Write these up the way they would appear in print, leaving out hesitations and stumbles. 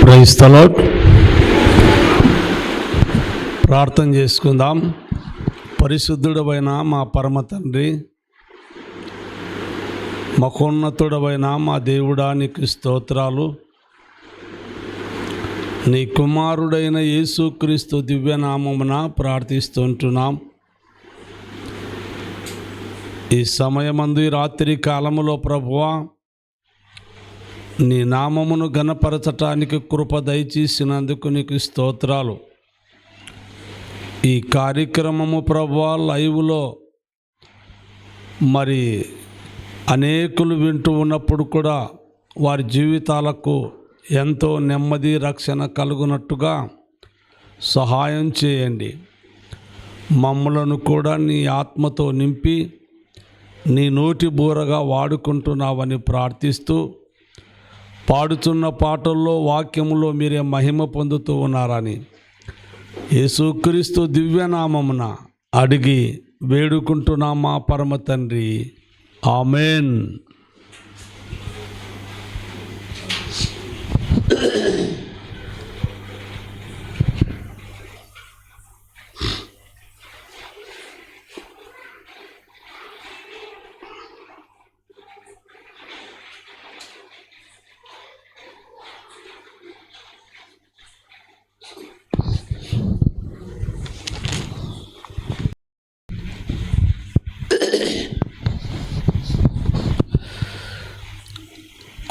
Praise the lord. ప్రార్థన చేసుకుందాం. పరిశుద్ధుడవైన మా పరమ తండ్రి, మహోన్నతుడవైన మా దేవుడా, నీకు స్తోత్రాలు. నీ కుమారుడైన యేసుక్రీస్తు దివ్యనామమున ప్రార్థిస్తుంటున్నాం. ఈ సమయమందు, ఈ రాత్రి కాలములో ప్రభువా, నీ నామమును ఘనపరచటానికి కృప దయచేసినందుకు నీకు స్తోత్రాలు. ఈ కార్యక్రమము ప్రభువా లైవ్లో మరి అనేకులు వింటూ ఉన్నప్పుడు కూడా వారి జీవితాలకు ఎంతో నెమ్మది, రక్షణ కలుగునట్టుగా సహాయం చేయండి. మమ్మలను కూడా నీ ఆత్మతో నింపి నీ నోటి బూరగా వాడుకుంటున్నావని ప్రార్థిస్తూ, పాడుతున్న పాటల్లో వాక్యములో మీరే మహిమ పొందుతూ ఉన్నారని యేసుక్రీస్తు దివ్యనామమున అడిగి వేడుకుంటున్నా మా పరమ తండ్రి, ఆమెన్.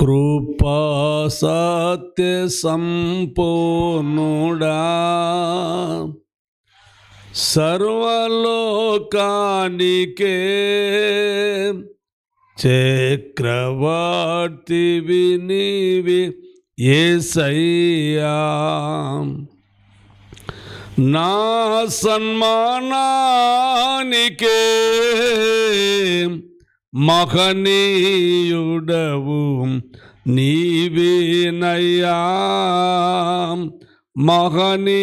కృపా సత్య సంపూర్ణుడా, సర్వలోకానికే చక్రవర్తివి నీవి యేసయ్యా. నా సన్మానానికే మహనీయుడవు నీవేనయ్యా, మహనీయుడవు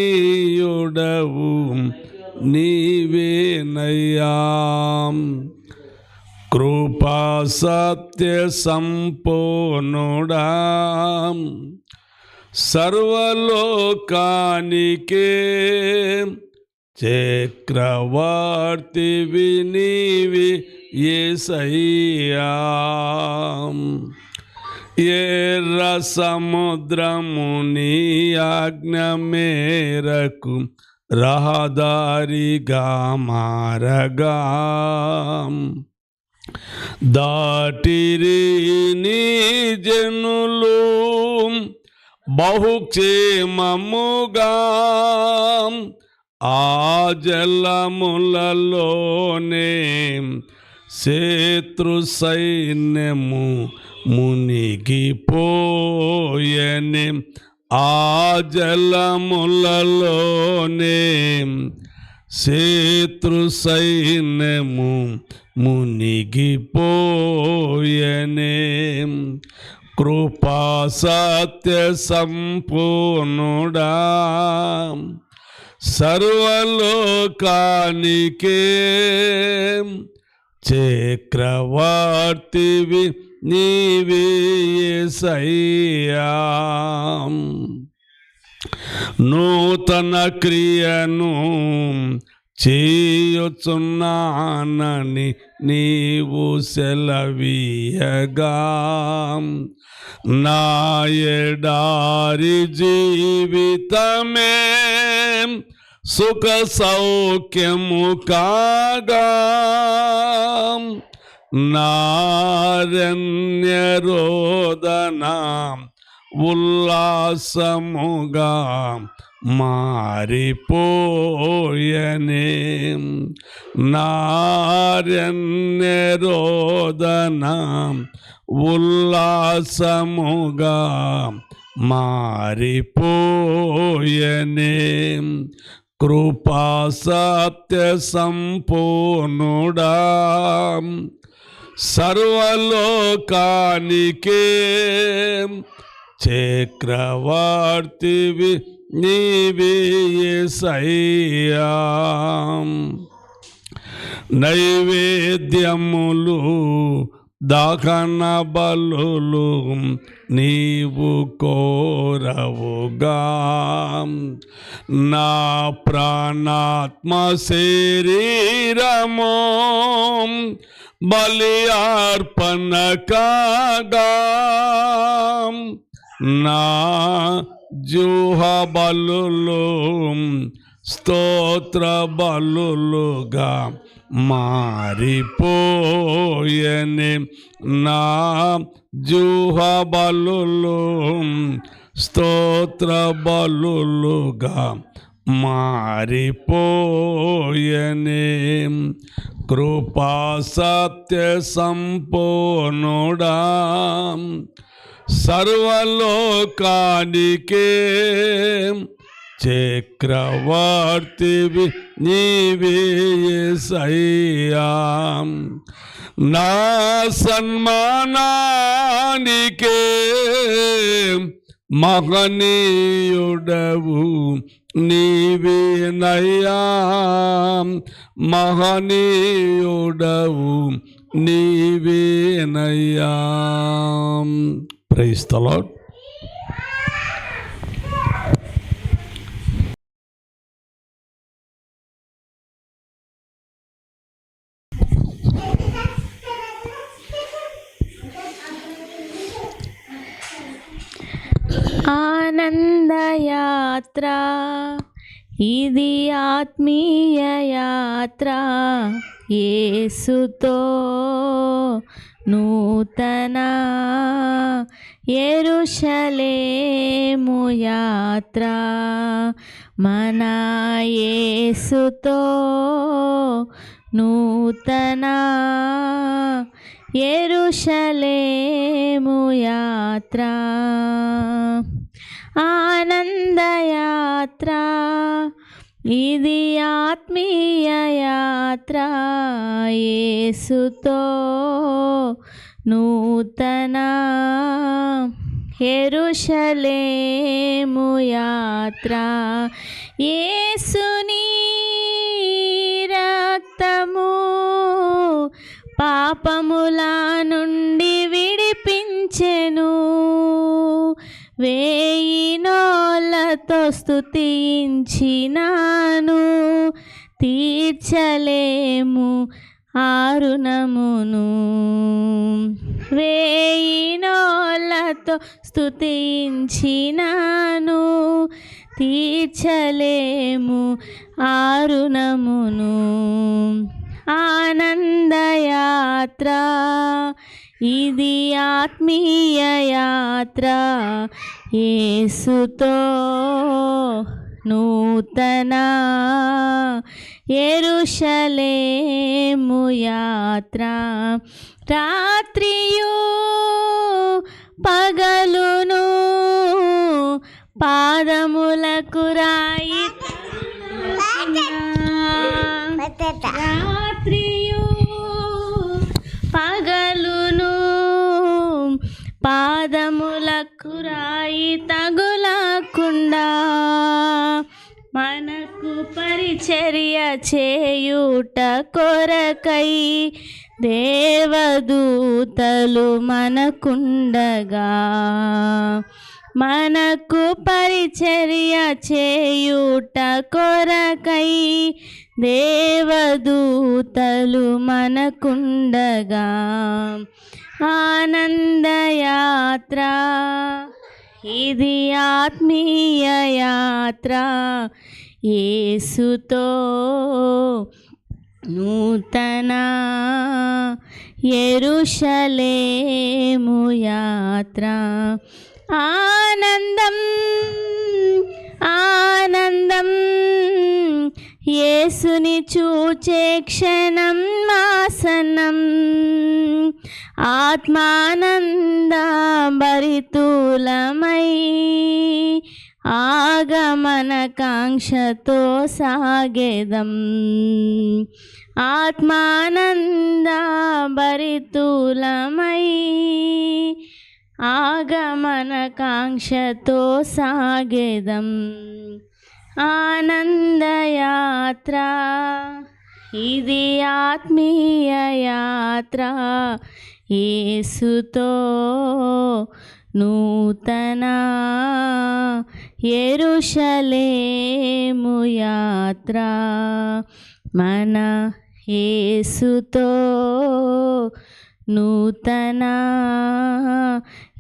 నీవేనయ్యా. కృపా సత్య సంపూర్ణుడా, సర్వలోకానికే చక్రవర్తివి నీవి యేసయ్యా. ఎర్ర సముద్రము నీ ఆజ్ఞ మేరకు రహదారిగా మారగా, దాటిరి నీ జనులు బహుక్షేమముగా. ఆ జలములలోనే శత్రు సైన్యము మునిగిపోయెను. ఆ జలములలోనే శత్రు సైన్యము మునిగిపోయెను. కృపా సత్య సంపూర్ణుడా, సర్వలోకానికే చక్రవర్తివి నీవే యేసయ్యా. నూతన క్రియను చేయుచున్నానని నీవు సెలవీయగా, నా ఎడారి జీవితమే సుఖ సౌఖ్యము కాగా, నారణ్య రోదన ఉల్లాసముగా మారిపోయెనే. నారణ్య రోదన ఉల్లాసముగా మారిపోయెనే. కృపా సత్య సంపూర్ణుడా, సర్వలోకానికే చక్రవర్తివి నీవే యేసయ్యా. నైవేద్యములు దహన బలులు నీవు కోరవుగా. నా ప్రాణాత్మ శరీరము బలి అర్పణ కాగా, నా జుహ బలులు స్తోత్ర బలులుగా మారిపోయెని. నా జుహ బలులు స్తోత్ర బలులుగా మారిపోయెని. కృపా సత్య సంపూర్ణుడా సర్వలోకానికే చక్రవర్తివి నీవే యేసయ్యా. నా సన్మానానికే మహనీయుడవు నీవేనయ్యా, మహనీయుడవు నీవేనయ్యా. Praise the lord. ఆనందయాత్ర ఇది ఆత్మీయ యాత్ర, యేసుతో నూతన యెరూషలేము యాత్ర. మన యేసుతో నూతన యెరూషలేము యాత్ర. ఆనందయాత్ర ఇది ఆత్మీయ యాత్ర, యేసుతో నూతన యెరూషలేము యాత్ర. యేసుని రక్తము పాపముల నుండి విడిపించెను, వేయి నోళ్ళతో స్తుతించినాను, తీర్చలేము ఆ రుణమును. వేయి నోళ్ళతో స్తుతించినాను, తీర్చలేము ఆ రుణమును. ఆనందయాత్ర ఇది ఆత్మీయ యాత్ర, యేసుతో నూతన యెరూషలేము యాత్ర. రాత్రియు పగలును పాదములకు రాయి, రాత్రియు పగలును పాదములకు రాయి తగులకుండా, మనకు పరిచర్య చేయుట కొరకై దేవదూతలు మనకుండగా, మనకు పరిచర్య చేయుట కొరకై దేవదూతలు మనకుండగా. ఆనందయాత్ర ఇది ఆత్మీయ యాత్ర, యేసుతో నూతన యెరూషలేము యాత్ర. ఆనందం ఆనందం యేసుని చూచే క్షణం ఆసన్నం, ఆత్మానంద భరితులమై ఆగమన కాంక్షతో సాగెదం. ఆత్మానంద భరితులమై ఆగమన కాంక్షతో సాగెదం. ఆనందయాత్ర ఇది ఆత్మీయ యాత్ర, యేసుతో నూతన యెరూషలేము యాత్ర మన యేసుతో నూతన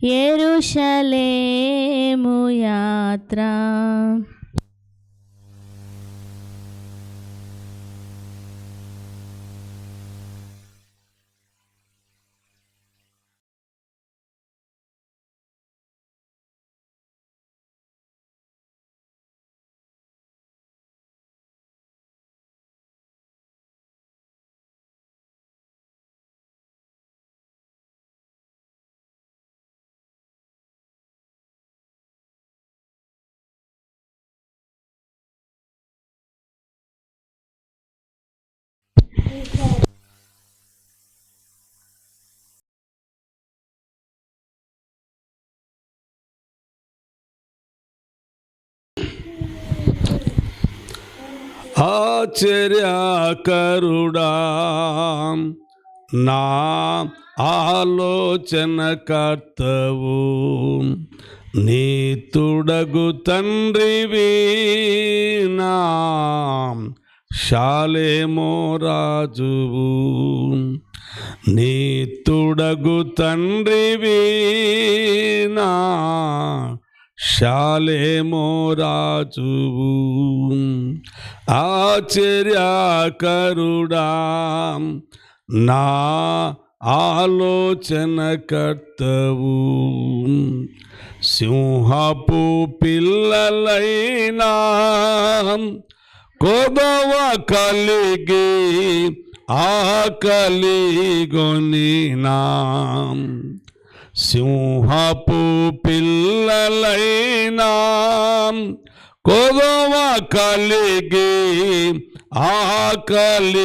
యెరూషలేము యాత్ర. ఆశ్చర్యకరుడా నా ఆలోచనకర్తవు, నీతుడగు తండ్రివి నా షాలేమో రాజువు, నీతుడగు తండ్రివి నా షాలేమో రాజువు. ఆశ్చర్యకరుడా నా ఆలోచనకర్తవు, సింహపు పిల్లలైనా కొదవ కలిగి ఆకలిగొనినా, సింహపు పిల్లలైనా కొదవ కలిగి ఆకలిగొనినా,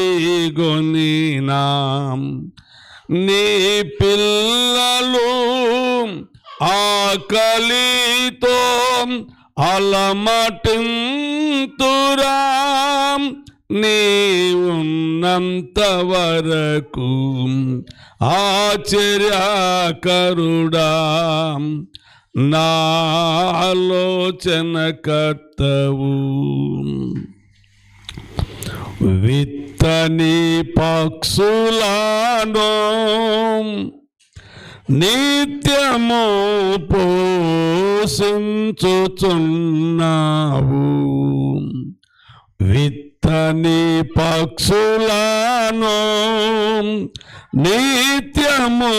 నీ పిల్లలు ఆకలితో అలమటింతురా, నీ ఉన్నంత వరకు ఆశ్చర్యకరుడా నా ఆలోచనకర్తవు. విత్తని పక్షులను నిత్యము పోషించుచున్నావు, విత్తని పక్షులను నిత్యము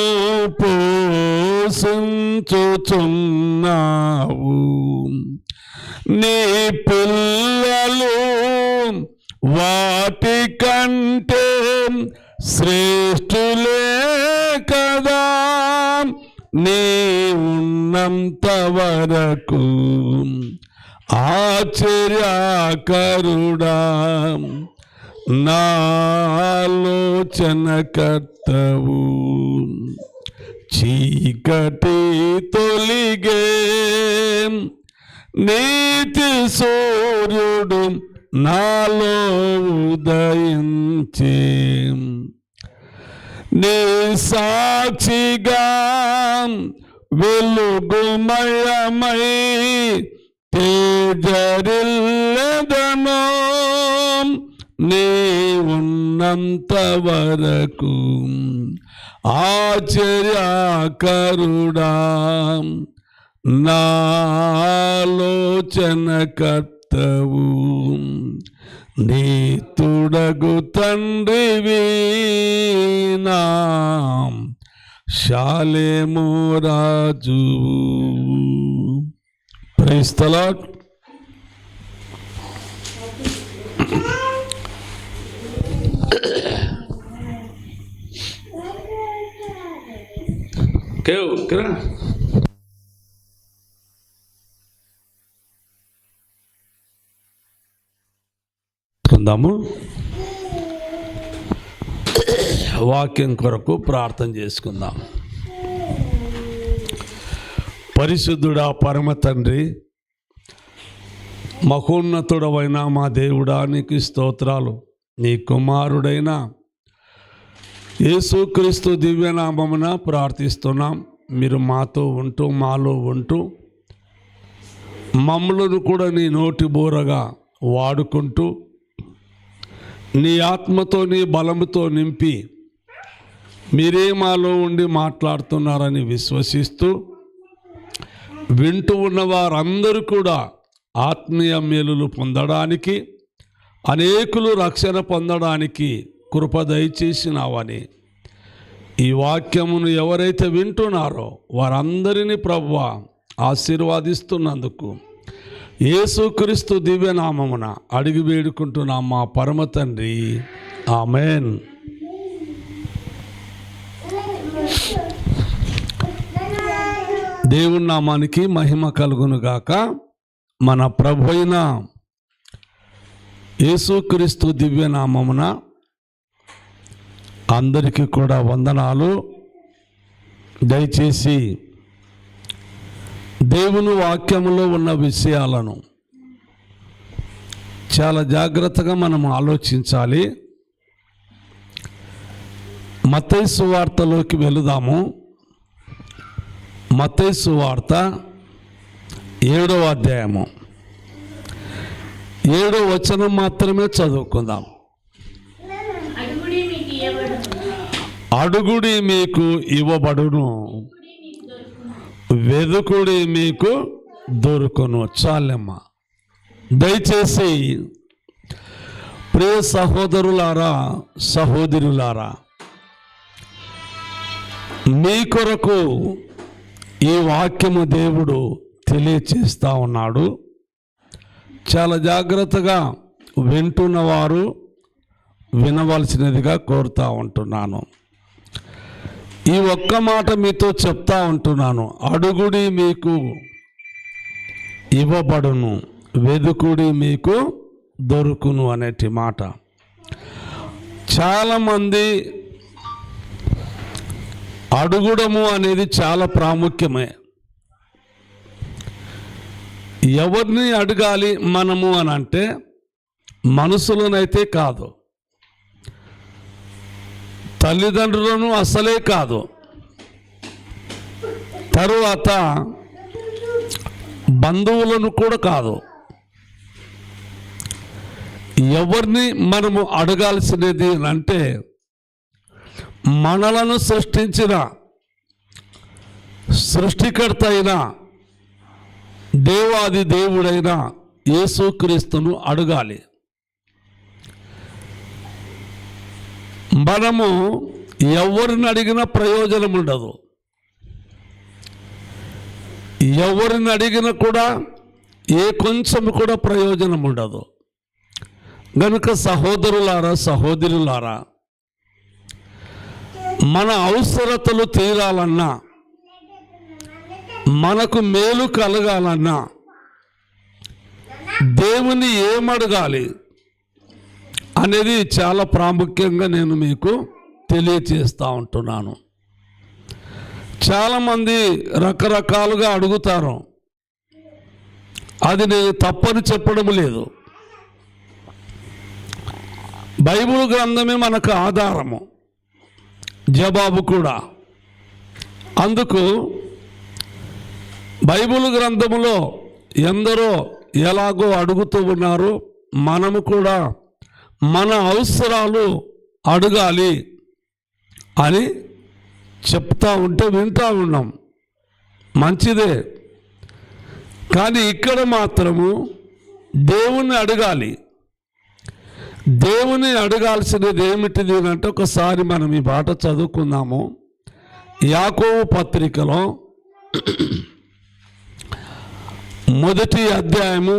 పోషించుచున్నావు, నీ పిల్లలు వాటి కంటే శ్రేష్ఠులే కదా, నీ ఉన్నంత వరకు ఆశ్చర్యకరుడా నా ఆలోచనకర్తవు. చీకటి తొలిగే నీతి సూర్యుడు నాలో ఉదయించే, నీ సాక్షిగా వెలుగుమయమై తేజరిల్లెదను, నీ ఉన్నంత వరకు ఆశ్చర్యకరుడా నా ఆలోచనకర్తవు, నీతుడగు తండ్రివి నా షాలేమో రాజువు. Praise the lord. కొందాము. వాక్యం కొరకు ప్రార్థన చేసుకుందాం. పరిశుద్ధుడా పరమ తండ్రి, మహోన్నతుడవైన మా దేవుడా నీకు స్తోత్రాలు. నీ కుమారుడైన యేసుక్రీస్తు దివ్యనామమున ప్రార్థిస్తున్నాం. మీరు మాతో ఉంటూ మాలో ఉంటూ మమ్మలను కూడా నీ నోటి బోరగా వాడుకుంటూ నీ ఆత్మతో నీ బలముతో నింపి మీరే మాలో ఉండి మాట్లాడుతున్నారని విశ్వసిస్తూ వింటూ ఉన్న వారందరూ కూడా ఆత్మీయ మేలులు పొందడానికి, అనేకులు రక్షణ పొందడానికి కృప దయచేసినావని, ఈ వాక్యమును ఎవరైతే వింటున్నారో వారందరినీ ప్రభువా ఆశీర్వాదిస్తున్నందుకు యేసుక్రీస్తు దివ్యనామమున అడిగి వేడుకుంటున్నాం మా పరమ తండ్రి. ఆమెన్. దేవుని నామానికి మహిమ కలుగును గాక. మన ప్రభు అయిన యేసుక్రీస్తు దివ్యనామమున అందరికీ కూడా వందనాలు. దయచేసి దేవుని వాక్యములో ఉన్న విషయాలను చాలా జాగ్రత్తగా మనం ఆలోచించాలి. మత్తయి సువార్తలోకి వెళుదాము. మత్తయి సువార్త 7వ అధ్యాయము 7వ వచనం మాత్రమే చదువుకుందాం. అడుగుడి మీకు ఇవ్వబడును, వెదుకుడి మీకు దొరుకును. చాలమ్మ. దయచేసి ప్రియ సహోదరులారా, సహోదరులారా, మీ కొరకు ఈ వాక్యము దేవుడు తెలియచేస్తూ ఉన్నాడు. చాలా జాగ్రత్తగా వింటున్నవారు వినవలసినదిగా కోరుతూ ఉంటున్నాను. ఈ ఒక్క మాట మీతో చెప్తా ఉంటున్నాను. అడుగుడి మీకు ఇవ్వబడును, వెదుకుడి మీకు దొరుకును అనేటి మాట. చాలామంది అడుగుడము అనేది చాలా ప్రాముఖ్యమే. ఎవరిని అడగాలి మనము అని అంటే మనుషులనైతే కాదు, తల్లిదండ్రులను అసలే కాదు, తరువాత బంధువులను కూడా కాదు. ఎవరిని మనము అడగాల్సినది అంటే మనలను సృష్టించిన సృష్టికర్త అయిన దేవాది దేవుడైన యేసుక్రీస్తును అడగాలి. మనము ఎవరిని అడిగినా ప్రయోజనం ఉండదు. ఎవరిని అడిగినా కూడా కొంచెం కూడా ప్రయోజనం ఉండదు. కనుక సహోదరులారా, సహోదరులారా, మన అవసరతలు తీరాలన్నా, మనకు మేలు కలగాలన్నా దేవుని ఏమడగాలి అనేది చాలా ప్రాముఖ్యంగా నేను మీకు తెలియచేస్తూ ఉంటున్నాను. చాలామంది రకరకాలుగా అడుగుతారు. అది నేను తప్పని చెప్పడం లేదు. బైబిల్ గ్రంథమే మనకు ఆధారము, జవాబు కూడా. అందుకు బైబిల్ గ్రంథములో ఎందరో ఎలాగో అడుగుతూ ఉన్నారు. మనము కూడా మన అవసరాలు అడగాలి అని చెప్తా ఉంటే వింటూ ఉన్నాం, మంచిదే. కానీ ఇక్కడ మాత్రము దేవుణ్ణి అడగాలి. దేవుని అడగాల్సినది ఏమిటిది అంటే, ఒకసారి మనం ఈ పాట చదువుకుందాము. యాకోబు పత్రికలో 1వ అధ్యాయము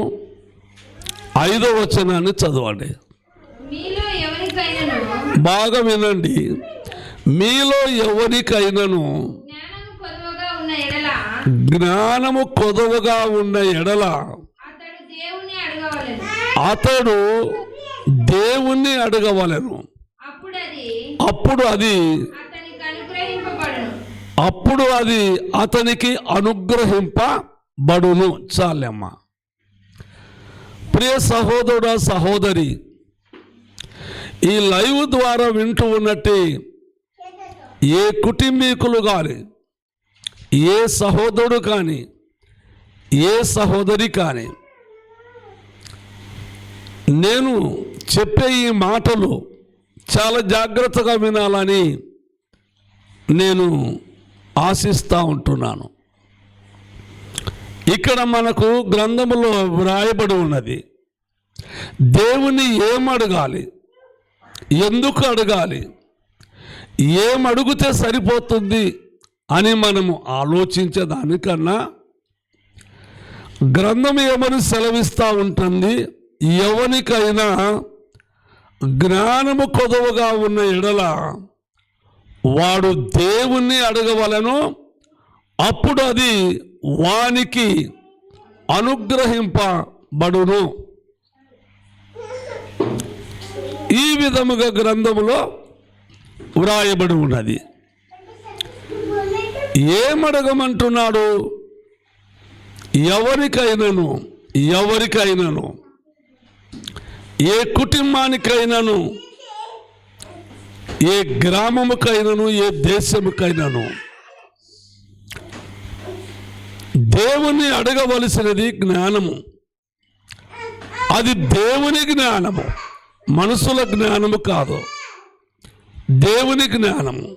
5వ వచనాన్ని చదవండి. బాగా వినండి. మీలో ఎవరికైనాను జ్ఞానము కొదవగా ఉన్న ఎడల అతడు దేవుణ్ణి అడగవలెను, అప్పుడు అది అతనికి అనుగ్రహింపబడును. చాలమ్మ. ప్రియ సహోదరుడా, సహోదరి, ఈ లైవ్ ద్వారా వింటూ ఉన్నట్టు ఏ కుటుంబీకులు కానీ, ఏ సహోదరుడు కానీ, ఏ సహోదరి కానీ నేను చెప్పే ఈ మాటలు చాలా జాగ్రత్తగా వినాలని నేను ఆశిస్తూ ఉంటున్నాను. ఇక్కడ మనకు గ్రంథములో వ్రాయబడి ఉన్నది, దేవుని ఏమడగాలి, ఎందుకు అడగాలి, ఏమడిగితే సరిపోతుంది అని మనము ఆలోచించేదానికన్నా గ్రంథం ఏమని సెలవిస్తూ ఉంటుంది, ఎవరికైనా జ్ఞానము కొదవగా ఉన్న ఎడల వాడు దేవుణ్ణి అడగవలను, అప్పుడు అది వానికి అనుగ్రహింపబడును. ఈ విధముగా గ్రంథములో వ్రాయబడి ఉన్నది. ఏమడగమంటున్నాడు? ఎవరికైనాను ఏ కుటుంబానికైనాను, ఏ గ్రామముకైనాను, ఏ దేశముకైనాను దేవుని అడగవలసినది జ్ఞానము. అది దేవుని జ్ఞానము, మనుషుల జ్ఞానము కాదు, దేవుని జ్ఞానము.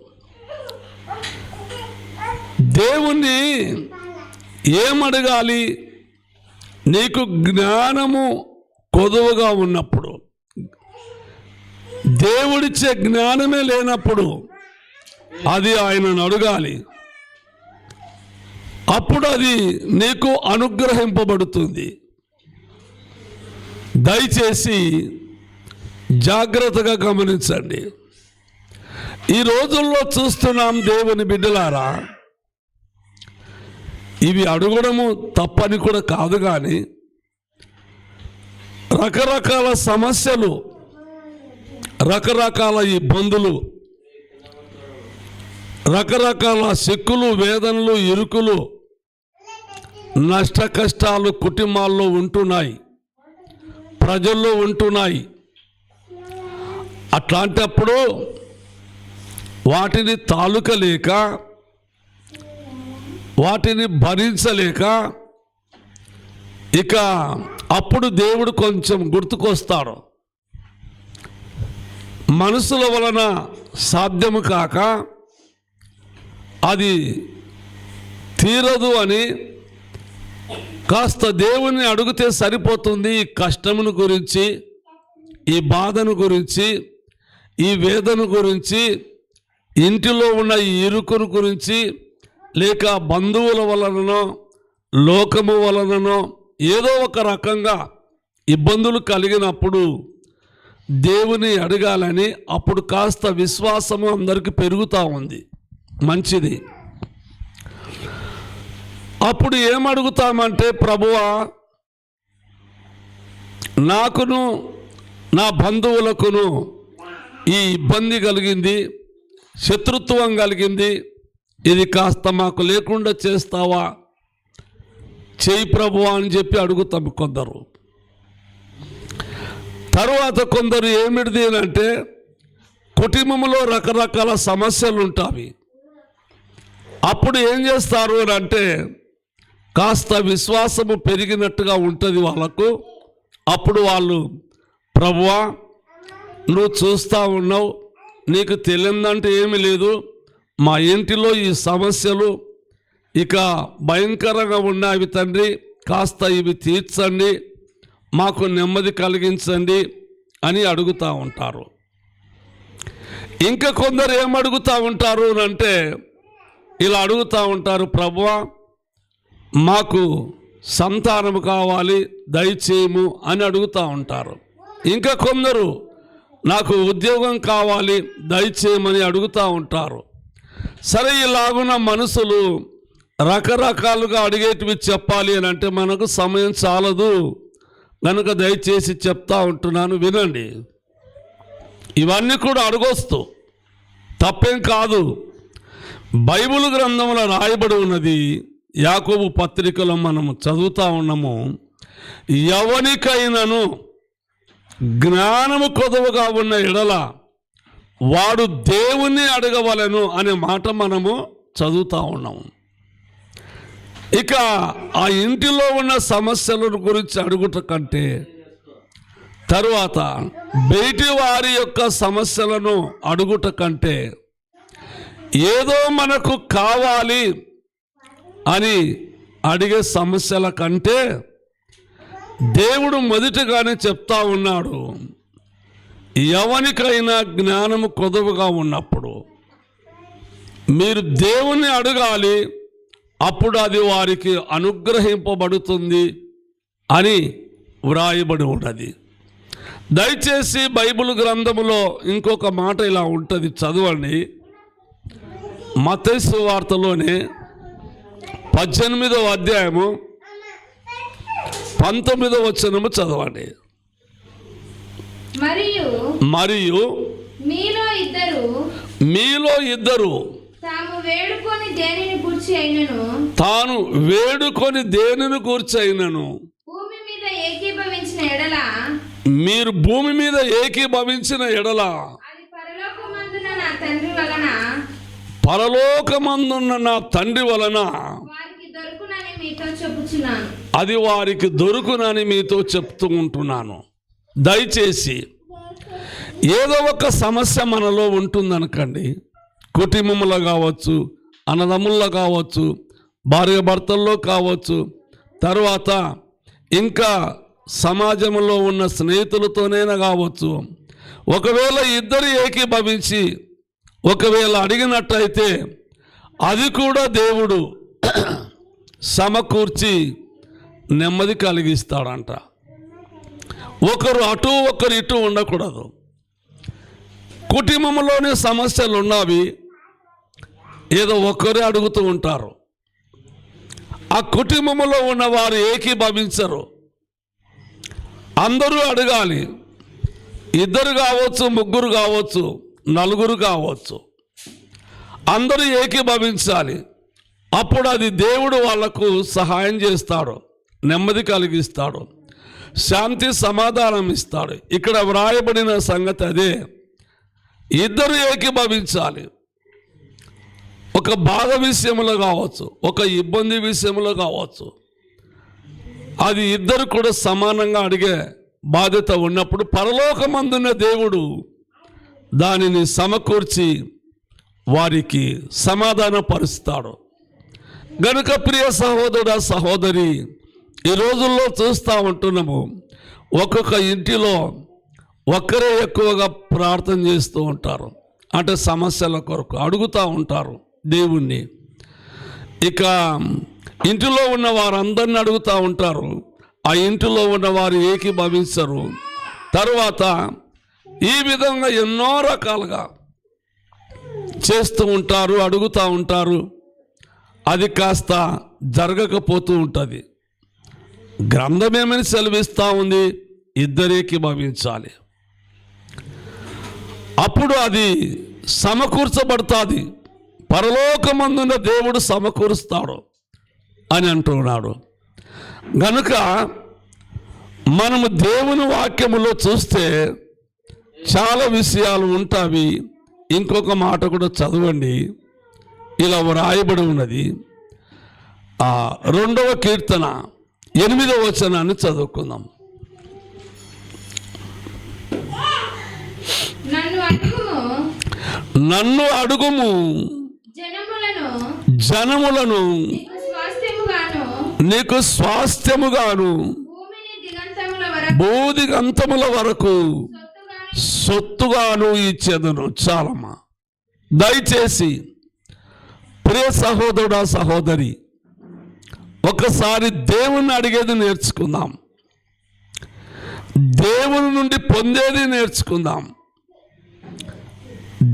దేవుణ్ణి ఏమడగాలి? నీకు జ్ఞానము కొదువుగా ఉన్నప్పుడు, దేవుడిచ్చే జ్ఞానమే లేనప్పుడు అది ఆయనను అడగాలి. అప్పుడు అది నీకు అనుగ్రహింపబడుతుంది. దయచేసి జాగ్రత్తగా గమనించండి. ఈ రోజుల్లో చూస్తున్నాం దేవుని బిడ్డలారా, ఇవి అడగడము తప్పని కూడా కాదు, కానీ రకరకాల సమస్యలు, రకరకాల ఇబ్బందులు, రకరకాల సిక్కులు, వేదనలు, ఇరుకులు, నష్ట కష్టాలు కుటుంబాల్లో ఉంటున్నాయి, ప్రజల్లో ఉంటున్నాయి. అట్లాంటప్పుడు వాటిని తాలూకలేక, వాటిని భరించలేక ఇక అప్పుడు దేవుడు కొంచెం గుర్తుకొస్తాడు. మనుషుల వలన సాధ్యము కాక అది తీరదు అని కాస్త దేవుని అడిగితే సరిపోతుంది. ఈ కష్టమును గురించి, ఈ బాధను గురించి, ఈ వేదన గురించి, ఇంటిలో ఉన్న ఈ ఇరుకును గురించి, లేక బంధువుల వలననో లోకము వలననో ఏదో ఒక రకంగా ఇబ్బందులు కలిగినప్పుడు దేవుని అడగాలని అప్పుడు కాస్త విశ్వాసము అందరికీ పెరుగుతూ ఉంది. మంచిది. అప్పుడు ఏమడుగుతామంటే, ప్రభువా, నాకును నా బంధువులకును ఈ ఇబ్బంది కలిగింది, శత్రుత్వం కలిగింది, ఇది కాస్త మాకు లేకుండా చేస్తావా, చేయి ప్రభువా అని చెప్పి అడుగుతాం కొందరు. తరువాత కొందరు ఏమిటిది అంటే, కుటుంబంలో రకరకాల సమస్యలు ఉంటాయి. అప్పుడు ఏం చేస్తారు అని అంటే, కాస్త విశ్వాసము పెరిగినట్టుగా ఉంటుంది వాళ్ళకు. అప్పుడు వాళ్ళు, ప్రభువా, నువ్వు చూస్తూ ఉన్నావు, నీకు తెలియదంటే ఏమీ లేదు, మా ఇంటిలో ఈ సమస్యలు ఇక భయంకరంగా ఉన్నాయి తండ్రి, కాస్త ఇవి తీర్చండి, మాకు నెమ్మది కలిగించండి అని అడుగుతూ ఉంటారు. ఇంకా కొందరు ఏమడుగుతూ ఉంటారు అంటే, ఇలా అడుగుతూ ఉంటారు, ప్రభువా, మాకు సంతానము కావాలి, దయచేయము అని అడుగుతూ ఉంటారు. ఇంకా కొందరు, నాకు ఉద్యోగం కావాలి, దయచేయమని అడుగుతూ ఉంటారు. సరే, ఇలాగున్న మనుషులు రకరకాలుగా అడిగేటివి చెప్పాలి అని అంటే మనకు సమయం చాలదు కనుక దయచేసి చెప్తా ఉంటున్నాను, వినండి. ఇవన్నీ కూడా అడగొస్తూ తప్పేం కాదు. బైబిల్ గ్రంథంలో రాయబడి ఉన్నది, యాకోబు పత్రికలో మనము చదువుతూ ఉన్నాము, ఎవరికైనాను జ్ఞానము కొదవగా ఉన్న ఎడల వాడు దేవుణ్ణి అడగవలెను అనే మాట మనము చదువుతూ ఉన్నాము. ఇక ఆ ఇంటిలో ఉన్న సమస్యల గురించి అడుగుట కంటే తరువాత బయటి వారి యొక్క సమస్యలను అడుగుట కంటే ఏదో మనకు కావాలి అని అడిగే సమస్యల కంటే దేవుడు మొదటిగానే చెప్తా ఉన్నాడు, ఎవరికైనా జ్ఞానము కొదువుగా ఉన్నప్పుడు మీరు దేవుణ్ణి అడగాలి, అప్పుడు అది వారికి అనుగ్రహింపబడుతుంది అని వ్రాయబడి ఉన్నది. దయచేసి బైబిల్ గ్రంథములో ఇంకొక మాట ఇలా ఉంటుంది, చదవండి. మత్తయి సువార్తలోనే 18వ అధ్యాయము 19వ వచనము చదవండి. మరియు మీలో ఇద్దరు తాను వేడుకొని దేనిని గూర్చి అయినను మీరు భూమి మీద ఏకీభవించిన ఎడల పరలోకమందున్న నా తండ్రి వలన అది వారికి దొరుకునని మీతో చెప్తూ ఉంటున్నాను. దయచేసి ఏదో ఒక సమస్య మనలో ఉంటుందనకండి, కుటుంబంలో కావచ్చు, అన్నదమ్ముల్లో కావచ్చు, భార్య భర్తల్లో కావచ్చు, తర్వాత ఇంకా సమాజంలో ఉన్న స్నేహితులతోనైనా కావచ్చు. ఒకవేళ ఇద్దరు ఏకీభవించి ఒకవేళ అడిగినట్టయితే అది కూడా దేవుడు సమకూర్చి నెమ్మది కలిగిస్తాడంట. ఒకరు అటు ఒకరు ఇటు ఉండకూడదు. కుటుంబంలోనే సమస్యలు ఉన్నవి, ఏదో ఒకరే అడుగుతూ ఉంటారు. ఆ కుటుంబంలో ఉన్నవారు ఏకీభవించరు. అందరూ అడగాలి. ఇద్దరు కావచ్చు, ముగ్గురు కావచ్చు, నలుగురు కావచ్చు, అందరూ ఏకీభవించాలి. అప్పుడు అది దేవుడు వాళ్లకు సహాయం చేస్తాడు, నెమ్మది కలిగిస్తాడు, శాంతి సమాధానం ఇస్తాడు. ఇక్కడ వ్రాయబడిన సంగతి అదే. ఇద్దరు ఏకీభవించాలి. ఒక బాధ విషయంలో కావచ్చు, ఒక ఇబ్బంది విషయంలో కావచ్చు, అది ఇద్దరు కూడా సమానంగా అడిగే బాధ్యత ఉన్నప్పుడు పరలోకమందున్న దేవుడు దానిని సమకూర్చి వారికి సమాధానపరుస్తాడు. గనుక ప్రియ సహోదరుడా సహోదరి, ఈ రోజుల్లో చూస్తూ ఉంటున్నాము, ఒక్కొక్క ఇంటిలో ఒక్కరే ఎక్కువగా ప్రార్థన చేస్తూ ఉంటారు. అంటే సమస్యల కొరకు అడుగుతూ ఉంటారు దేవుణ్ణి. ఇక ఇంటిలో ఉన్న వారందరిని అడుగుతూ ఉంటారు. ఆ ఇంటిలో ఉన్నవారు ఏకీభవించరు. తరువాత ఈ విధంగా ఎన్నో రకాలుగా చేస్తూ ఉంటారు, అడుగుతూ ఉంటారు. అది కాస్త జరగకపోతూ ఉంటుంది. గ్రంథం ఏమని సెలవిస్తూ ఉంది? ఇద్దరు ఏకీభవించాలి, అప్పుడు అది సమకూర్చబడుతుంది. పరలోకమందున్న దేవుడు సమకూరుస్తాడు అని అంటున్నాడు. గనుక మనము దేవుని వాక్యములో చూస్తే చాలా విషయాలు ఉంటాయి. ఇంకొక మాట కూడా చదవండి, ఇలా వ్రాయబడి ఉన్నది. 2వ కీర్తన 8వ వచనాన్ని చదువుకుందాం. నన్ను అడుగుము, జనములను నీకు స్వాస్థ్యముగాను భూదిగంతముల వరకు సొత్తుగాను ఇచ్చేదను. చాలమ్మా. దయచేసి ప్రియ సహోదరుడా సహోదరి, ఒకసారి దేవుణ్ణి అడిగేది నేర్చుకుందాం, దేవుని నుండి పొందేది నేర్చుకుందాం.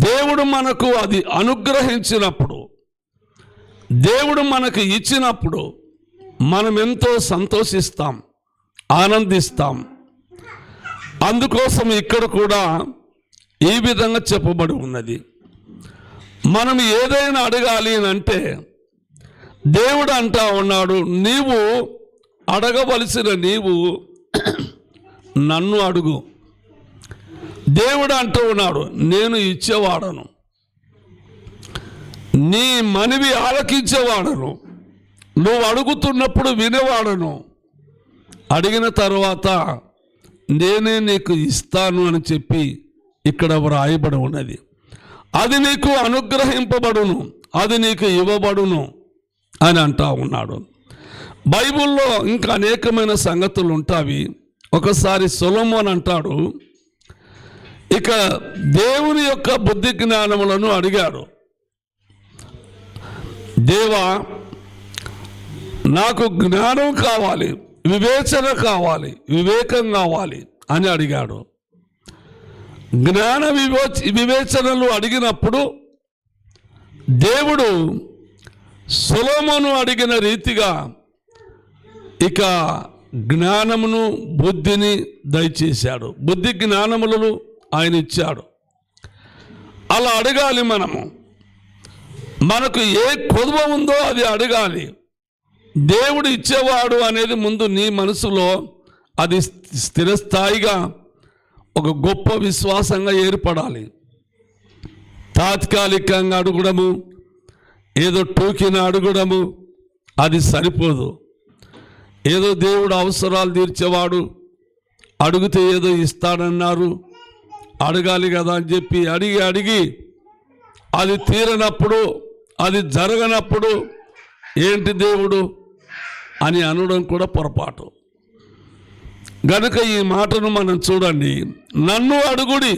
దేవుడు మనకు అది అనుగ్రహించినప్పుడు, దేవుడు మనకు ఇచ్చినప్పుడు మనం ఎంతో సంతోషిస్తాం, ఆనందిస్తాం. అందుకోసం ఇక్కడ కూడా ఈ విధంగా చెప్పబడి ఉన్నది. మనం ఏదైనా అడగాలి అంటే దేవుడు అంటా ఉన్నాడు, నీవు అడగవలసిన నీవు నన్ను అడుగు, దేవుడు అంటూ ఉన్నాడు, నేను ఇచ్చేవాడను, నీ మనవి ఆలకించేవాడను, నువ్వు అడుగుతున్నప్పుడు వినేవాడను, అడిగిన తర్వాత నేనే నీకు ఇస్తాను అని చెప్పి ఇక్కడ వ్రాయబడి ఉన్నది. అది నీకు అనుగ్రహింపబడును, అది నీకు ఇవ్వబడును అని అంటా ఉన్నాడు. బైబిల్లో ఇంకా అనేకమైన సంగతులు ఉంటాయి. ఒకసారి సొలొమోను అంటాడు, ఇక దేవుని యొక్క బుద్ధి జ్ఞానములను అడిగాడు. దేవా, నాకు జ్ఞానం కావాలి, వివేచన కావాలి, వివేకం కావాలి అని అడిగాడు. జ్ఞాన వివేచనలు అడిగినప్పుడు దేవుడు సొలొమోను అడిగిన రీతిగా ఇక జ్ఞానమును బుద్ధిని దయచేశాడు. బుద్ధి జ్ఞానములను ఆయన ఇచ్చాడు. అలా అడగాలి మనము. మనకు ఏ కొదువ ఉందో అది అడగాలి. దేవుడు ఇచ్చేవాడు అనేది ముందు నీ మనసులో అది స్థిరస్థాయిగా ఒక గొప్ప విశ్వాసంగా ఏర్పడాలి. తాత్కాలికంగా అడగడము, ఏదో టోకిన అడగడము అది సరిపోదు. ఏదో దేవుడు అవసరాలు తీర్చేవాడు, అడిగితే ఏదో ఇస్తాడన్నారు, అడగాలి కదా అని చెప్పి అడిగి అది తీరనప్పుడు, అది జరగనప్పుడు ఏంటి దేవుడు అని అనడం కూడా పొరపాటు. గనుక ఈ మాటను మనం చూడండి, నన్ను అడుగుడి,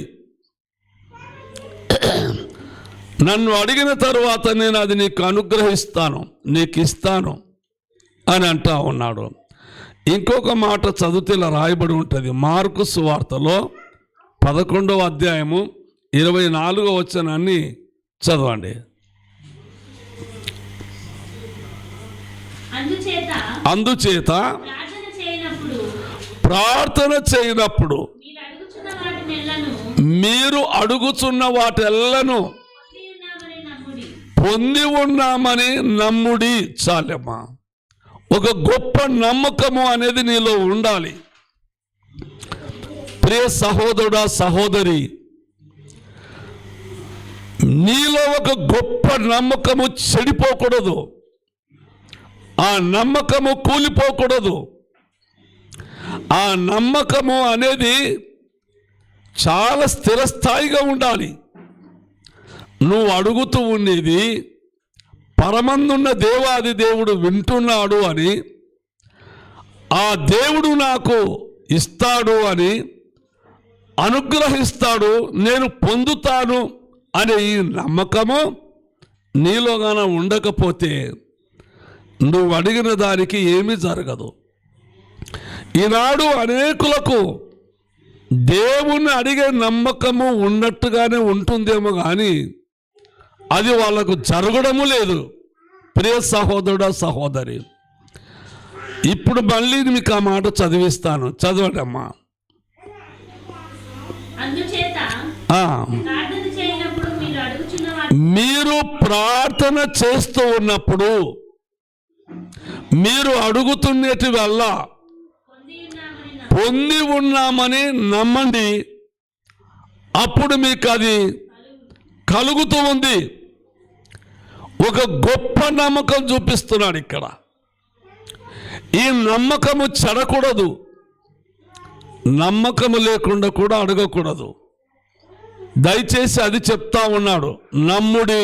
నన్ను అడిగిన తరువాత నేను అది నీకు అనుగ్రహిస్తాను, నీకు ఇస్తాను అని అంటా ఉన్నాడు. ఇంకొక మాట చదివితే ఇలా రాయబడి ఉంటుంది. మార్కు సువార్తలో 11వ అధ్యాయము 24వ వచనాన్ని చదవండి. అందుచేత ప్రార్థన చేయనప్పుడు మీరు అడుగుచున్న వాటెల్లను పొంది ఉన్నామని నమ్ముడి. చాలమ్మా. ఒక గొప్ప నమ్మకము అనేది నీలో ఉండాలి. ప్రియ సహోదరుడా, సహోదరి, నీలో ఒక గొప్ప నమ్మకము చెడిపోకూడదు. ఆ నమ్మకము కూలిపోకూడదు. ఆ నమ్మకము అనేది చాలా స్థిరస్థాయిగా ఉండాలి. నువ్వు అడుగుతూ ఉండేది పరమందున్న దేవాది దేవుడు వింటున్నాడు అని, ఆ దేవుడు నాకు ఇస్తాడు అని, అనుగ్రహిస్తాడు, నేను పొందుతాను అనే ఈ నమ్మకము నీలోగాన ఉండకపోతే నువ్వు అడిగిన దానికి ఏమీ జరగదు. ఈనాడు అనేకులకు దేవుణ్ణి అడిగే నమ్మకము ఉన్నట్టుగానే ఉంటుందేమో కానీ అది వాళ్ళకు జరగడము లేదు. ప్రియ సహోదరుడా, సహోదరి, ఇప్పుడు మళ్ళీ మీకు ఆ మాట చదివిస్తాను, చదవండి అమ్మా. మీరు ప్రార్థన చేస్తూ ఉన్నప్పుడు మీరు అడుగుతున్నటి వల్ల పొంది ఉన్నామని నమ్మండి, అప్పుడు మీకు అది కలుగుతూ ఉంది. ఒక గొప్ప నమ్మకం చూపిస్తున్నాడు ఇక్కడ. ఈ నమ్మకము చెడకూడదు. నమ్మకము లేకుండా కూడా అడగకూడదు. దయచేసి అది చెప్తా ఉన్నాడు. నమ్ముడి.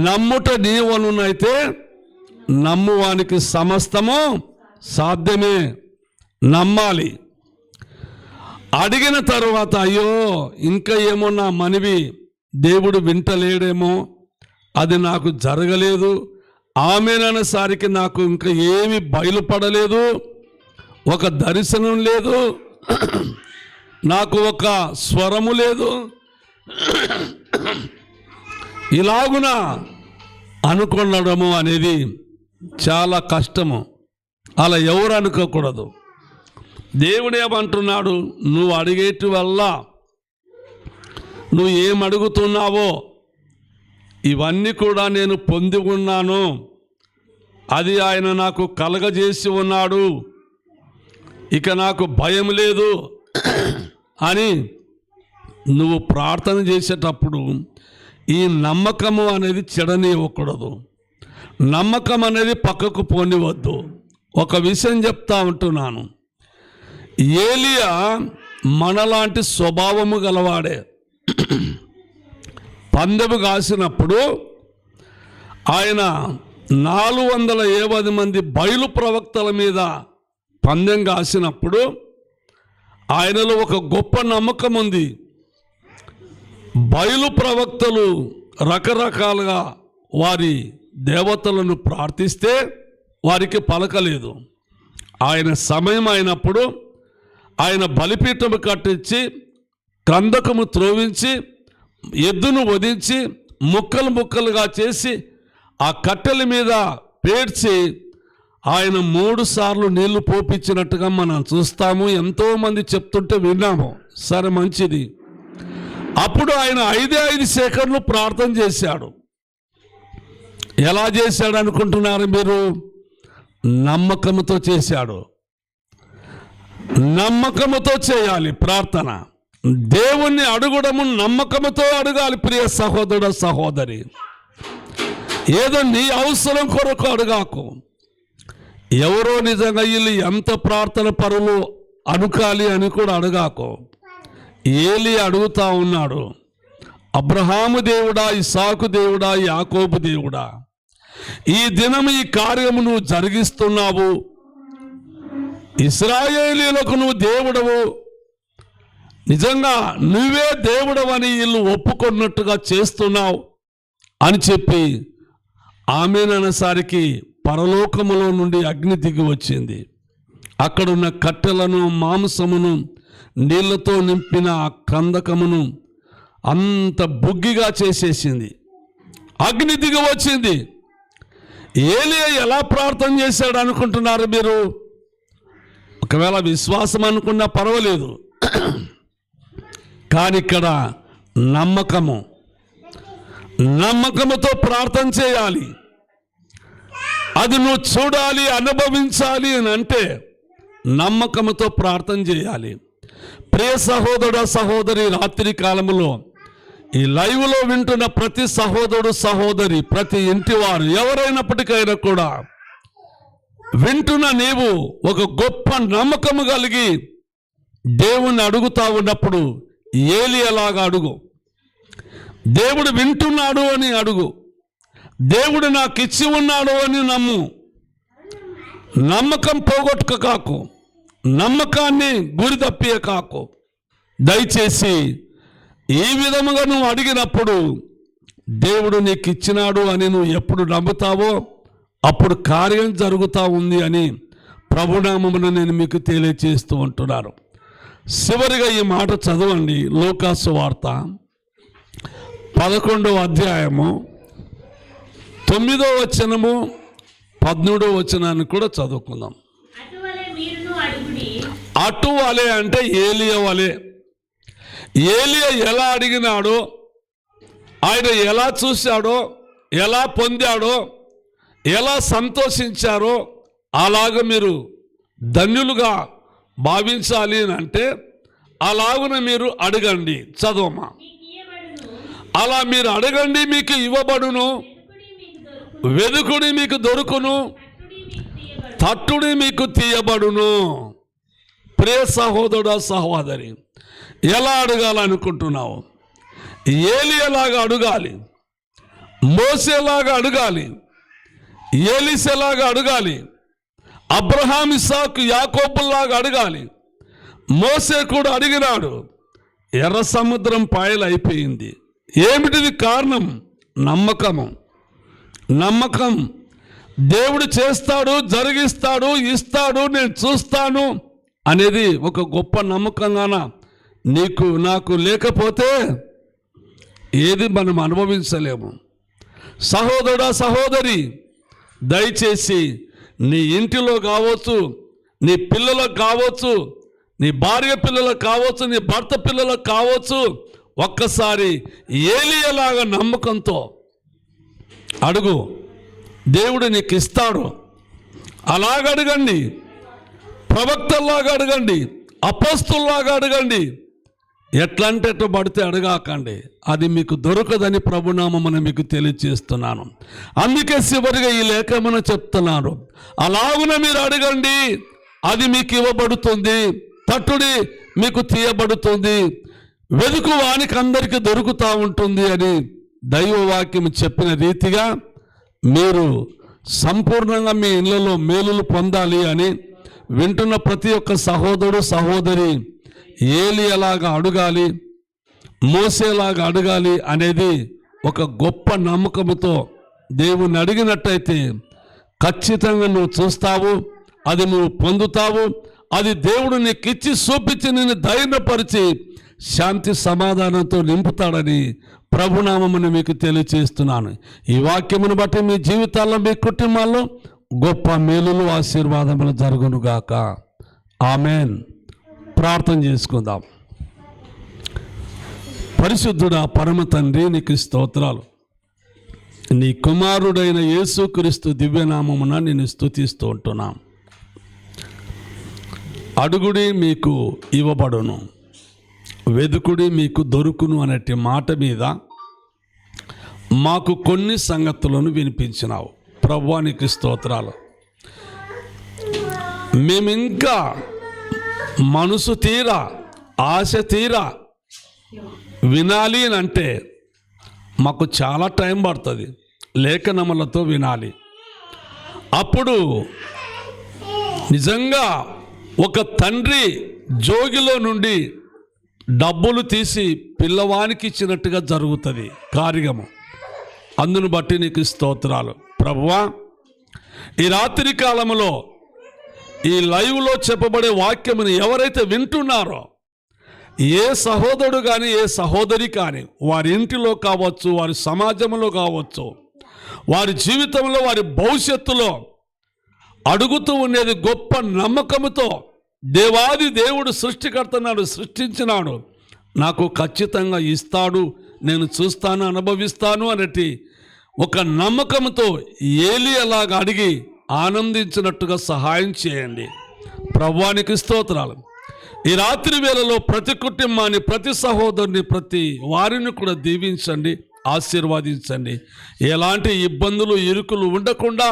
నమ్ముట నీవనునైతే నమ్మువానికి సమస్తము సాధ్యమే. నమ్మాలి. అడిగిన తర్వాత అయ్యో ఇంకా ఏమో నా మనవి దేవుడు వింటలేడేమో, అది నాకు జరగలేదు, ఆమెననేసరికి నాకు ఇంకా ఏమి బయలుపడలేదు, ఒక దర్శనం లేదు, నాకు ఒక స్వరము లేదు, ఇలాగున అనుకొనడము అనేది చాలా కష్టము. అలా ఎవరు అనుకోకూడదు. దేవుడు ఏమంటున్నాడు, నువ్వు అడిగేటి వల్ల నువ్వు ఏం అడుగుతున్నావో ఇవన్నీ కూడా నేను పొంది ఉన్నాను, అది ఆయన నాకు కలగజేసి ఉన్నాడు, ఇక నాకు భయం లేదు అని నువ్వు ప్రార్థన చేసేటప్పుడు ఈ నమ్మకము అనేది చెడనివ్వకూడదు. నమ్మకం అనేది పక్కకు పోనివద్దు. ఒక విషయం చెప్తా ఉంటున్నాను. ఏలియా మనలాంటి స్వభావము గలవాడే. పందెము కాసినప్పుడు ఆయన 450 మంది బయలు ప్రవక్తల మీద పందెం కాసినప్పుడు ఆయనలో ఒక గొప్ప నమ్మకం ఉంది. బయలు ప్రవక్తలు రకరకాలుగా వారి దేవతలను ప్రార్థిస్తే వారికి పలకలేదు. ఆయన సమయం అయినప్పుడు ఆయన బలిపీఠము కట్టించి కందకము త్రోవించి ఎద్దును వధించి ముక్కలు ముక్కలుగా చేసి ఆ కట్టెల మీద పేర్చి ఆయన 3 సార్లు నీళ్లు పోపించినట్టుగా మనం చూస్తాము. ఎంతోమంది చెప్తుంటే విన్నాము. సరే, మంచిది. అప్పుడు ఆయన 5 సెకండ్లు ప్రార్థన చేశాడు. ఎలా చేశాడు అనుకుంటున్నారు మీరు? నమ్మకంతో చేశాడు. నమ్మకముతో చేయాలి ప్రార్థన. దేవుణ్ణి అడుగుడము నమ్మకముతో అడగాలి. ప్రియ సహోదరుడు, సహోదరి, ఏదో నీ అవసరం కొరకు అడగాకు. ఎవరో నిజంగా వీళ్ళు ఎంత ప్రార్థన పరులు అనుకాలి అని కూడా అడగాకు. ఏలి అడుగుతా ఉన్నాడు, అబ్రహాము దేవుడా, ఇస్సాకు దేవుడా, యాకోబు దేవుడా, ఈ దినం ఈ కార్యము నువ్వు జరిగిస్తున్నావు, ఇశ్రాయేలీయులకు నువ్వు దేవుడవు, నిజంగా నువ్వే దేవుడవని వీళ్ళు ఒప్పుకున్నట్టుగా చేస్తున్నావు అని చెప్పి ఆమెననేసరికి పరలోకములో నుండి అగ్ని దిగి వచ్చింది. అక్కడున్న కట్టెలను, మాంసమును, నీళ్లతో నింపిన ఆ కందకమును అంత బుగ్గిగా చేసేసింది. అగ్ని దిగి వచ్చింది. ఏలియా ఎలా ప్రార్థన చేశాడు అనుకుంటున్నారు మీరు? ఒకవేళ విశ్వాసం అనుకున్నా పర్వాలేదు, కానీ ఇక్కడ నమ్మకముతో ప్రార్థన చేయాలి. అది నువ్వు చూడాలి, అనుభవించాలి అని అంటే నమ్మకముతో ప్రార్థన చేయాలి. ప్రియ సహోదరుడు, సహోదరి, రాత్రి కాలంలో ఈ లైవ్లో వింటున్న ప్రతి సహోదరుడు, సహోదరి, ప్రతి ఇంటివారు ఎవరైనప్పటికైనా కూడా వింటున్న నీవు ఒక గొప్ప నమ్మకము కలిగి దేవుణ్ణి అడుగుతా ఉన్నప్పుడు ఏలియాలాగా అడుగు. దేవుడు వింటున్నాడు అని అడుగు. దేవుడు నాకు ఇచ్చి ఉన్నాడు అని నమ్ము. నమ్మకం పోగొట్టుక కాకు, నమ్మకాన్ని గురి తప్పియ కాకు. దయచేసి ఈ విధముగా నువ్వు అడిగినప్పుడు దేవుడు నీకు ఇచ్చినాడు అని నువ్వు ఎప్పుడు నమ్ముతావో అప్పుడు కార్యం జరుగుతూ ఉంది అని ప్రభునామమున నేను మీకు తెలియజేస్తూ ఉంటున్నాను. చివరిగా ఈ మాట చదవండి. లూకాసు వార్త 11వ అధ్యాయము 9వ వచనము 13వ వచనాన్ని కూడా చదువుకుందాం. అటువలే అంటే ఏలియా వలే. ఏలియా ఎలా అడిగినాడో, ఆయన ఎలా చూశాడో, ఎలా పొందాడో, ఎలా సంతోషించారో అలాగ మీరు ధన్యులుగా భావించాలి అని అంటే అలాగున మీరు అడగండి. చదవమా. అలా మీరు అడగండి, మీకు ఇవ్వబడును, వెదుకుడి మీకు దొరుకును, తట్టుడి మీకు తీయబడును. ప్రియ సహోదరుడా, సహోదరి, ఎలా అడగాలనుకుంటున్నావు? ఏలియాలాగా అడగాలి, మోసేలాగా అడగాలి, ఏలీషాలాగా అడగాలి, అబ్రహాం, ఇస్సాకు, యాకోబుల్లాగా అడగాలి. మోసే కూడా అడిగినాడు, ఎర్ర సముద్రం పాయలైపోయింది. ఏమిటిది కారణం? నమ్మకం. దేవుడు చేస్తాడు, జరిగిస్తాడు, ఇస్తాడు, నేను చూస్తాను అనేది ఒక గొప్ప నమ్మకంగాన నీకు నాకు లేకపోతే ఏది మనం అనుభవించలేము. సహోదరుడా, సహోదరి, దయచేసి నీ ఇంటిలో కావచ్చు, నీ పిల్లలకు కావచ్చు, నీ భార్య పిల్లలకు కావచ్చు, నీ భర్త పిల్లలకు కావచ్చు, ఒక్కసారి ఏలియాలాగా నమ్మకంతో అడుగు. దేవుడు నీకు ఇస్తాడు. అలాగ అడగండి. ప్రవక్తల్లాగా అడగండి, అపోస్తుల్లాగా అడగండి, ఎట్లా అంటే ఎట్లా పడితే అడగాకండి, అది మీకు దొరకదని ప్రభునామమున మీకు తెలియజేస్తున్నాను. అందుకే చివరిగా ఈ లేఖమున చెప్తున్నాను, అలాగున మీరు అడగండి, అది మీకు ఇవ్వబడుతుంది, తట్టుడి మీకు తీయబడుతుంది, వెదుకు వానికి అందరికీ దొరుకుతూ ఉంటుంది అని దైవవాక్యం చెప్పిన రీతిగా మీరు సంపూర్ణంగా మీ ఇళ్లలో మేలులు పొందాలి అని వింటున్న ప్రతి ఒక్క సహోదరుడు సహోదరి ఏలియాలాగా అడగాలి, మోసేలాగా అడగాలి అనేది ఒక గొప్ప నమ్మకంతో దేవుని అడిగినట్టయితే ఖచ్చితంగా నువ్వు చూస్తావు, అది నువ్వు పొందుతావు. అది దేవుడు నీకు ఇచ్చి చూపించి నిన్ను ధైర్యపరిచి శాంతి సమాధానంతో నింపుతాడని ప్రభునామమును మీకు తెలియచేస్తున్నాను. ఈ వాక్యమును బట్టి మీ జీవితాల్లో మీ కుటుంబాల్లో గొప్ప మేలులు ఆశీర్వాదములు జరుగునుగాక. ఆమెన్. ప్రార్థన చేసుకుందాం. పరిశుద్ధుడా పరమ తండ్రి, నీకు స్తోత్రాలు. నీ కుమారుడైన యేసుక్రీస్తు దివ్యనామమున నేను స్తుతిస్తూ ఉంటున్నాం. అడుగుడి మీకు ఇవ్వబడును, వెదుకుడి మీకు దొరుకును అనేటి మాట మీద మాకు కొన్ని సంగతులను వినిపించినావు. ప్రభువానికి స్తోత్రాలు. మేమింకా మనసు తీరా ఆశ తీరా వినాలి అని అంటే మాకు చాలా టైం పడుతుంది. లేఖనములతో వినాలి. అప్పుడు నిజంగా ఒక తండ్రి జోగిలో నుండి డబ్బులు తీసి పిల్లవానికి ఇచ్చినట్టుగా జరుగుతుంది కార్యము. అందును బట్టి నీకు స్తోత్రాలు ప్రభువా. ఈ రాత్రి కాలంలో ఈ లైవ్లో చెప్పబడే వాక్యమును ఎవరైతే వింటున్నారో, ఏ సహోదరుడు కానీ ఏ సహోదరి కానీ వారి ఇంటిలో కావచ్చు, వారి సమాజంలో కావచ్చు, వారి జీవితంలో, వారి భవిష్యత్తులో అడుగుతూ ఉండేది గొప్ప నమ్మకంతో, దేవాది దేవుడు సృష్టికర్త నాడు సృష్టించినాడు, నాకు ఖచ్చితంగా ఇస్తాడు, నేను చూస్తాను, అనుభవిస్తాను అనేటి ఒక నమ్మకంతో ఏలియాలాగా అడిగి ఆనందించినట్టుగా సహాయం చేయండి. ప్రభువానికి స్తోత్రాలు. ఈ రాత్రి వేళలో ప్రతి కుటుంబాన్ని, ప్రతి సహోదరుని, ప్రతి వారిని కూడా దీవించండి, ఆశీర్వదించండి. ఎలాంటి ఇబ్బందులు ఇరుకులు ఉండకుండా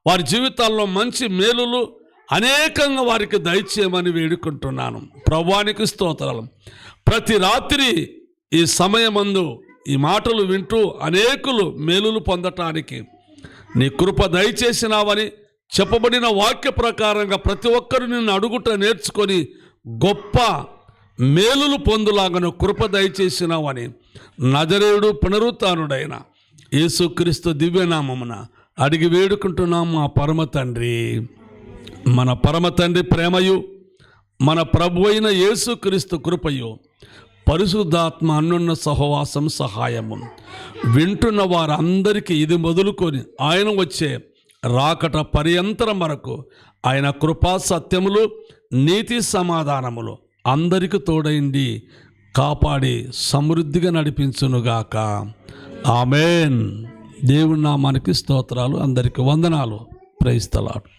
వారి జీవితాల్లో మంచి మేలులు అనేకంగా వారికి దయచేయమని వేడుకుంటున్నాను. ప్రభువానికి స్తోత్రాలు. ప్రతి రాత్రి ఈ సమయమందు ఈ మాటలు వింటూ అనేకులు మేలులు పొందటానికి నీ కృప దయచేసినావని, చెప్పబడిన వాక్య ప్రకారంగా ప్రతి ఒక్కరు నిన్ను అడుగుట నేర్చుకొని గొప్ప మేలులు పొందులాగను కృప దయచేసినావని నజరేయుడు పునరుత్థానుడైన యేసుక్రీస్తు దివ్యనామమున అడిగి వేడుకుంటున్నాం మా పరమ తండ్రి. మన పరమ తండ్రి ప్రేమయు, మన ప్రభు అయిన యేసుక్రీస్తు కృపయు, పరిశుద్ధాత్మ అన్యోన్య సహవాసం సహాయము వింటున్న వారందరికీ ఇది మొదలుకొని ఆయన వచ్చే రాకట పర్యంతరం వరకు ఆయన కృపా సత్యములు, నీతి సమాధానములు అందరికి తోడైంది కాపాడి సమృద్ధిగా నడిపించునుగాక. ఆమెన్. దేవుని నామానికి స్తోత్రాలు. అందరికి వందనాలు. Praise the lord.